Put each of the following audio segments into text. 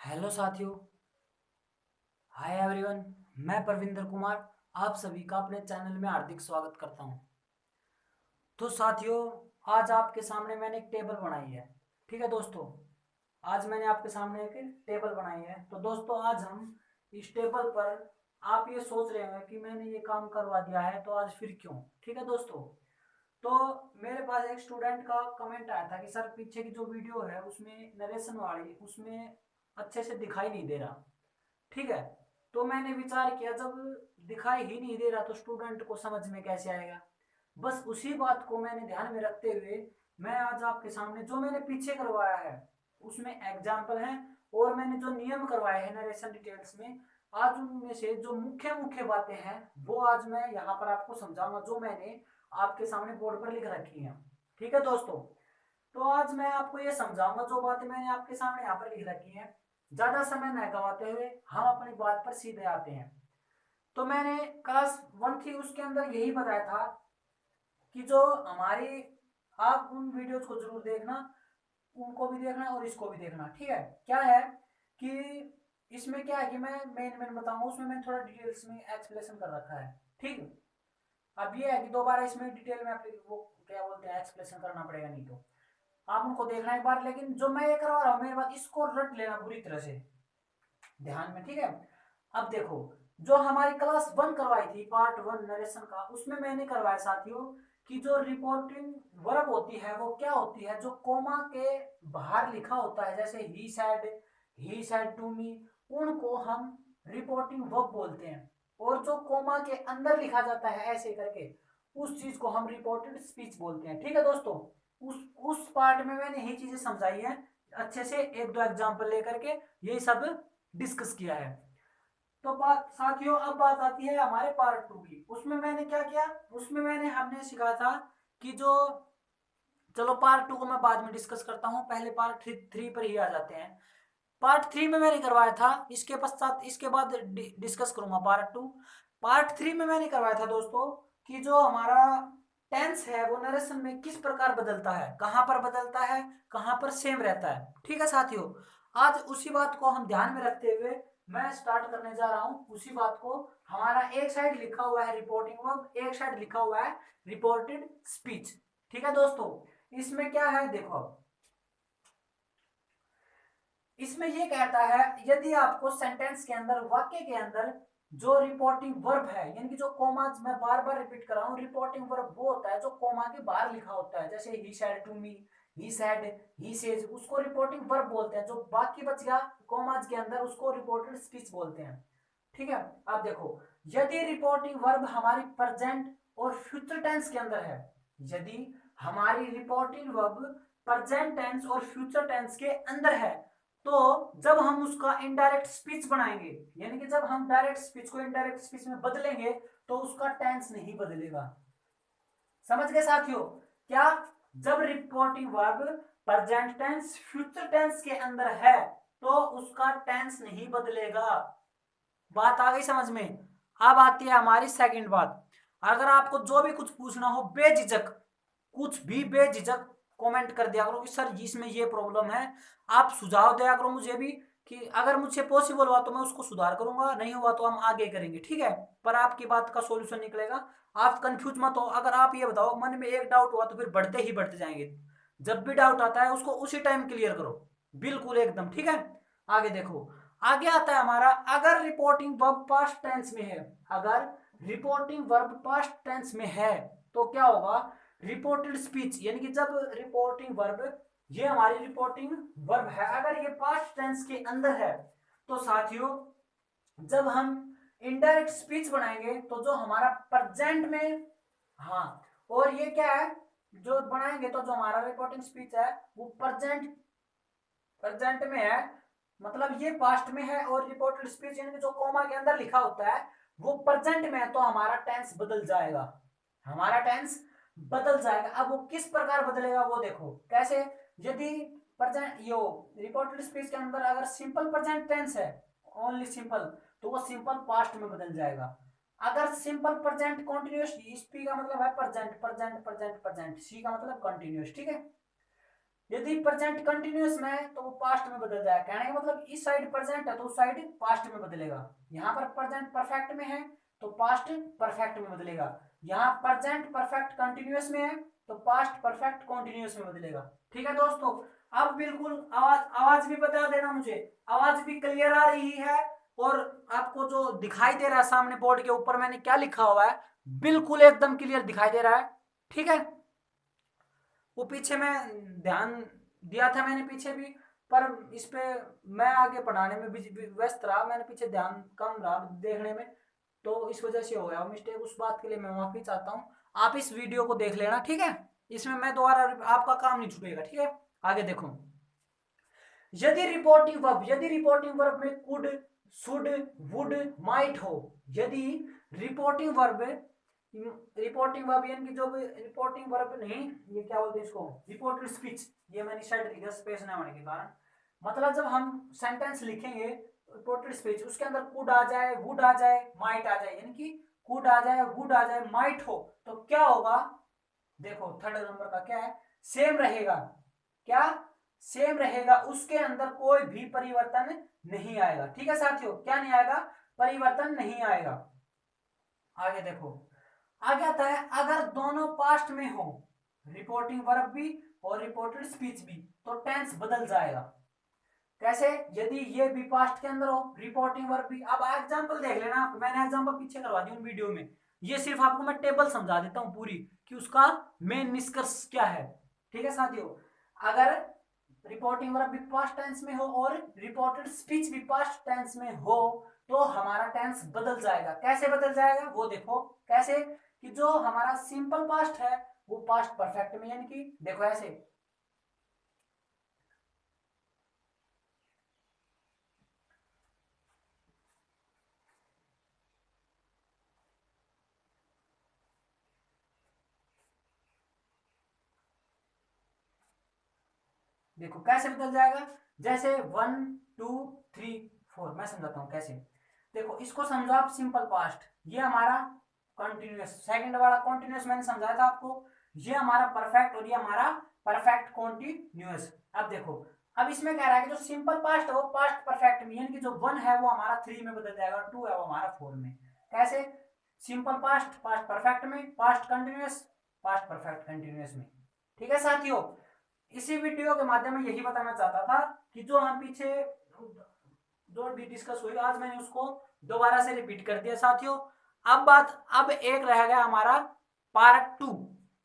Hello साथियों। Hi everyone. मैं परविंदर कुमार आप सभी का अपने चैनल में हार्दिक स्वागत करता हूं। तो साथियों, आज आपके सामने मैंने एक टेबल बनाई है। ठीक है दोस्तों, आज मैंने आपके सामने एक टेबल बनाई है। तो दोस्तों, आज हम इस टेबल पर आप ये सोच रहे होंगे कि मैंने ये काम करवा दिया है तो आज फिर क्यों। ठीक है दोस्तों, तो मेरे पास एक स्टूडेंट का कमेंट आया था कि सर पीछे की जो वीडियो है उसमें नरेशन वाली उसमें अच्छे से दिखाई नहीं दे रहा। ठीक है, तो मैंने विचार किया जब दिखाई ही नहीं दे रहा तो स्टूडेंट को समझ में कैसे आएगा। बस उसी बात को मैंने ध्यान में रखते हुए मैं आज आपके सामने जो मैंने पीछे करवाया है उसमें एग्जाम्पल है, और मैंने जो नियम करवाए हैं नरेशन डिटेल्स में, आज उनमें से जो मुख्य मुख्य बातें हैं वो आज मैं यहाँ पर आपको समझाऊंगा, जो मैंने आपके सामने बोर्ड पर लिख रखी है। ठीक है दोस्तों, तो आज मैं आपको ये समझाऊंगा जो बातें मैंने आपके सामने यहाँ पर लिख रखी है। ज्यादा समय न गवाते हुए हम अपनी बात पर सीधे आते हैं। तो मैंने क्लास वन थी उसके अंदर यही बताया था कि जो हमारी, आप उन वीडियोस को जरूर देखना, उनको भी देखना और इसको भी देखना। ठीक है, क्या है कि इसमें क्या है कि मैं मेन मेन बताऊंगा, उसमें मैंने थोड़ा डिटेल्स में एक्सप्लेनेशन कर रखा है। ठीक है, अब ये है कि दोबारा इसमें डिटेल में आप वो क्या बोलते हैं एक्सप्लेनेशन करना पड़ेगा, नहीं तो आप उनको देखना एक बार। लेकिन जो मैं ये करवा रहा हूँ मेरे बात इसको रट लेना पूरी तरह से ध्यान में। ठीक है, अब देखो, जो हमारी क्लास वन करवाई थी पार्ट वन नरेशन का, उसमें मैंने करवाया साथियों कि जो रिपोर्टिंग वर्ब होती है वो क्या होती है, जो कोमा के बाहर लिखा होता है, जैसे ही सेड टू मी, उनको हम रिपोर्टिंग वर्ब बोलते हैं। और जो कोमा के अंदर लिखा जाता है ऐसे करके, उस चीज को हम रिपोर्टेड स्पीच बोलते हैं। ठीक है दोस्तों, उस पार्ट में मैंने यही चीजें समझाई है अच्छे से, एक दो एग्जांपल लेकर के यही सब डिस्कस किया है। तो बात साथियों, अब बात आती है हमारे पार्ट टू की। उसमें मैंने क्या किया, उसमें हमने सिखाया था कि जो, चलो पार्ट टू को मैं बाद में डिस्कस करता हूँ, पहले पार्ट थ्री पर ही आ जाते हैं। पार्ट थ्री में मैंने करवाया था, इसके पश्चात इसके बाद डिस्कस करूंगा पार्ट टू। पार्ट थ्री में मैंने करवाया था दोस्तों कि जो हमारा टेंस है वो नरेशन में किस प्रकार बदलता है, कहां पर बदलता है, कहां पर सेम रहता है। ठीक है साथियों, आज उसी बात को हम ध्यान में रखते हुए मैं स्टार्ट करने जा रहा हूं उसी बात को। हमारा एक साइड लिखा हुआ है रिपोर्टिंग वर्ब, एक साइड लिखा हुआ है रिपोर्टेड स्पीच। ठीक है दोस्तों, इसमें क्या है देखो, इसमें ये कहता है यदि आपको सेंटेंस के अंदर, वाक्य के अंदर जो रिपोर्टिंग वर्ब है, यानी कि जो कोमा, मैं बार बार रिपीट कर रहा हूं, रिपोर्टिंग वर्ब वो होता है जो कोमा के बाहर लिखा होता है, जैसे ही said to me, he said, he says, उसको रिपोर्टिंग वर्ब बोलते हैं। जो बाकी बच गया कोमाज के अंदर उसको रिपोर्टेड स्पीच बोलते हैं। ठीक है, अब देखो, यदि रिपोर्टिंग वर्ब हमारी प्रेजेंट और फ्यूचर टेंस के अंदर है, यदि हमारी रिपोर्टिंग वर्ब प्रेजेंट टेंस और फ्यूचर टेंस के अंदर है, तो जब हम उसका इनडायरेक्ट स्पीच बनाएंगे, यानी कि जब हम डायरेक्ट स्पीच को इनडायरेक्ट स्पीच में बदलेंगे, तो उसका टेंस नहीं बदलेगा। समझ गए साथियों, क्या, जब reporting verb present tense future tense के अंदर है तो उसका टेंस नहीं बदलेगा। बात आ गई समझ में। अब आती है हमारी सेकंड बात। अगर आपको जो भी कुछ पूछना हो बेझिझक, कुछ भी बेझिझक कमेंट कर दिया करो कि सर इसमें ये प्रॉब्लम है, आप सुझाव दिया करो मुझे भी, कि अगर मुझसे पॉसिबल हुआ तो मैं उसको सुधार करूंगा, नहीं हुआ तो हम आगे करेंगे। ठीक है, पर आपकी बात का सॉल्यूशन निकलेगा। आप कंफ्यूज मत हो, अगर आप ये बताओ मन में एक डाउट हुआ तो फिर बढ़ते ही बढ़ते जाएंगे। जब भी डाउट आता है उसको उसी टाइम क्लियर करो, बिल्कुल एकदम। ठीक है, आगे देखो, आगे आता है हमारा, अगर रिपोर्टिंग वर्ब पास्ट टेंस में है, अगर रिपोर्टिंग वर्ब पास्ट टेंस में है तो क्या होगा, रिपोर्टेड स्पीच, यानी कि जब रिपोर्टिंग वर्ब, ये हमारी रिपोर्टिंग वर्ब है, अगर ये पास्ट टेंस के अंदर है, तो साथियों जब हम इनडायरेक्ट स्पीच बनाएंगे तो जो हमारा प्रेजेंट में, हाँ, और ये क्या है, जो बनाएंगे तो जो हमारा रिपोर्टिंग स्पीच है वो प्रेजेंट प्रेजेंट में है, मतलब ये पास्ट में है, और रिपोर्टेड स्पीच यानी कि जो कोमा के अंदर लिखा होता है वो प्रेजेंट में है, तो हमारा टेंस बदल जाएगा, हमारा टेंस बदल जाएगा। अब वो किस प्रकार बदलेगा वो देखो कैसे। यदि प्रेजेंट, यो रिपोर्टेड स्पीच के अंदर अगर सिंपल प्रेजेंट टेंस है, ओनली सिंपल, तो वो सिंपल पास्ट में बदल जाएगा। अगर सिंपल प्रेजेंट कॉन्टिन्यूस, पी का मतलब है प्रेजेंट प्रेजेंट प्रेजेंट प्रेजेंट, सी का मतलब कंटिन्यूस। ठीक है, यदि प्रेजेंट कंटिन्यूअस में है तो वो पास्ट में बदल जाएगा। कहने का मतलब इस साइड प्रेजेंट है तो उस साइड पास्ट में बदलेगा। यहाँ पर प्रेजेंट परफेक्ट में है तो पास्ट परफेक्ट में बदलेगा। यहाँ प्रेजेंट परफेक्ट कंटिन्यूअस में है तो पास्ट परफेक्ट कंटिन्यूअस में बदलेगा। ठीक है दोस्तों, अब बिल्कुल आवाज आवाज भी बता देना मुझे, आवाज भी क्लियर आ रही है और आपको जो दिखाई दे रहा है सामने बोर्ड के ऊपर मैंने क्या लिखा हुआ है बिल्कुल एकदम क्लियर दिखाई दे रहा है। ठीक है, वो पीछे में ध्यान दिया था मैंने पीछे भी, पर इस पे मैं आगे पढ़ाने में व्यस्त रहा, मैंने पीछे ध्यान कम रहा देखने में, तो इस वजह से हो गया मिस्टेक। उस बात के लिए मैं माफी चाहता हूँ। आप इस वीडियो को देख लेना, ठीक है, इसमें मैं दोबारा आपका काम नहीं छूटेगा। ठीक है, आगे देखो। यदि रिपोर्टिंग वर्ब में कुड, शुड, वुड, माइट हो, यदि रिपोर्टिंग वर्ब यानी कि जो रिपोर्टिंग वर्ब नहीं, ये क्या बोलते हैं इसको, रिपोर्टेड स्पीच, ये मैंने साइड लिखा स्पेस ना होने के कारण। मतलब जब हम सेंटेंस लिखेंगे रिपोर्टेड स्पीच, उसके अंदर कुड आ जाए, वुड आ जाए, माइट आ जाए, यानी कि कुड आ जाए, वुड आ जाए, माइट हो, तो क्या होगा, देखो थर्ड नंबर का क्या है, सेम रहेगा। क्या सेम रहेगा, उसके अंदर कोई भी परिवर्तन नहीं आएगा। ठीक है साथियों, क्या नहीं आएगा, परिवर्तन नहीं आएगा। आगे देखो, आगे आता है अगर दोनों पास्ट में हो, रिपोर्टिंग वर्ब भी और रिपोर्टेड स्पीच भी, तो टेंस बदल जाएगा। कैसे, यदि ये भी पास्ट के अंदर हो, रिपोर्टिंग वर्ब भी। अब एग्जांपल देख लेना आप, मैंने एग्जांपल पीछे करवा दी वीडियो में, ये सिर्फ आपको मैं टेबल समझा देता हूं पूरी कि उसका मेन निष्कर्ष क्या है। ठीक है साथियों, अगर रिपोर्टिंग वर्ब भी पास्ट टेंस में हो और रिपोर्टेड स्पीच भी पास्ट टेंस में हो, तो हमारा टेंस बदल जाएगा। कैसे बदल जाएगा वो देखो, कैसे कि जो हमारा सिंपल पास्ट है वो पास्ट परफेक्ट में, यानी कि देखो ऐसे, देखो कैसे बदल जाएगा, जैसे 1 2 3 4, मैं समझाता हूं कैसे। देखो इसको समझो आप सिंपल पास्ट, ये हमारा कंटिन्यूअस, सेकंड वाला कंटिन्यूअस मैंने समझाया था आपको, ये हमारा परफेक्ट और ये हमारा परफेक्ट कंटिन्यूअस। अब देखो, अब इसमें कह रहा है कि जो सिंपल पास्ट है वो पास्ट परफेक्ट में, यानी कि जो 1 है वो हमारा 3 में बदल जाएगा और 2 है वो हमारा 4 में। कैसे, सिंपल पास्ट पास्ट परफेक्ट में, past continuous past perfect continuous में। ठीक है साथियों, इसी वीडियो के माध्यम में यही बताना चाहता था कि जो हम पीछे जो भी डिस्कस हुई आज मैंने उसको दोबारा से रिपीट कर दिया साथियों। अब एक रह गया हमारा पार्ट 2।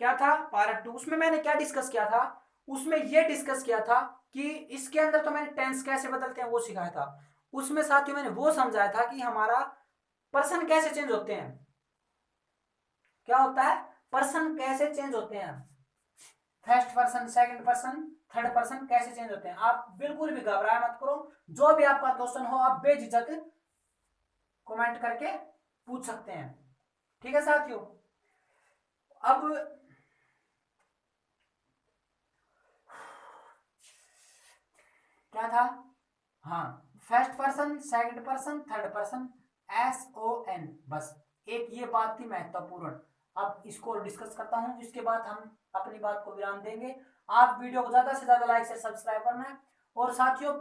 क्या था पार्ट 2, उसमें मैंने क्या डिस्कस किया था, उसमें यह डिस्कस किया था कि इसके अंदर तो मैंने टेंस कैसे बदलते हैं वो सिखाया था, उसमें साथियों मैंने वो समझाया था कि हमारा पर्सन कैसे चेंज होते हैं, क्या होता है, पर्सन कैसे चेंज होते हैं, first person, second person, third person कैसे चेंज होते हैं। आप बिल्कुल भी घबराए मत करो, जो भी आपका क्वेश्चन हो आप बेझिझक कमेंट करके पूछ सकते हैं। ठीक है साथियों, अब क्या था, हाँ, first person, second person, third person, SON, बस एक ये बात थी महत्वपूर्ण। अब इसको डिस्कस करता हूं, इसके बाद हम अपनी बात को विराम देंगे। आप वीडियो को ज्यादा से ज्यादा लाइक से सब्सक्राइब करना है और साथियों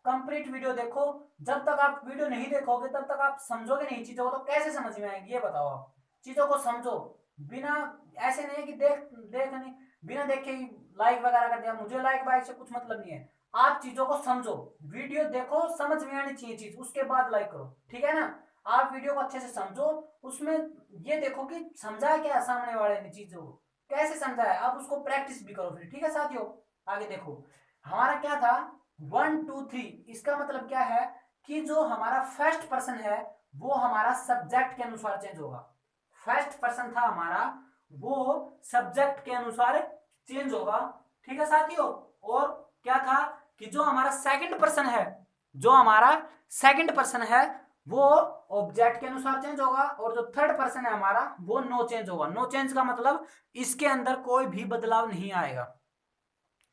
कंप्लीट वीडियो देखो। जब तक आप वीडियो नहीं देखोगे तब तक आप समझोगे नहीं चीजों को, तो कैसे समझ में आएंगी ये बताओ। आप चीजों को समझो, बिना ऐसे नहीं कि देख नहीं, बिना देखे ही लाइक वगैरह कर दिया, मुझे लाइक वाइक से कुछ मतलब नहीं है। आप चीजों को समझो, वीडियो देखो, समझ में आनी चाहिए चीज, उसके बाद लाइक करो। ठीक है ना, आप वीडियो को अच्छे से समझो, उसमें ये देखो कि समझा क्या सामने वाले ने, चीजों को कैसे समझा है, आप उसको प्रैक्टिस भी करो फिर। ठीक है साथियों, आगे देखो, हमारा क्या था 1 2 3, इसका मतलब क्या है कि जो हमारा फर्स्ट पर्सन है वो हमारा सब्जेक्ट के अनुसार चेंज होगा। फर्स्ट पर्सन था हमारा, वो सब्जेक्ट के अनुसार चेंज होगा। ठीक है साथियों, और क्या था कि जो हमारा सेकंड पर्सन है, जो हमारा सेकंड पर्सन है वो ऑब्जेक्ट के अनुसार चेंज होगा, और जो थर्ड पर्सन है हमारा वो नो चेंज होगा। नो चेंज का मतलब इसके अंदर कोई भी बदलाव नहीं आएगा।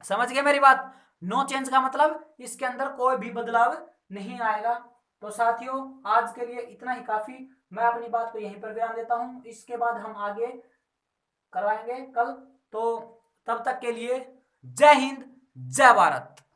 समझ गए मेरी बात, नो चेंज का मतलब इसके अंदर कोई भी बदलाव नहीं आएगा। तो साथियों आज के लिए इतना ही काफी, मैं अपनी बात को यहीं पर विराम देता हूं, इसके बाद हम आगे करवाएंगे कल। तो तब तक के लिए जय हिंद, जय भारत।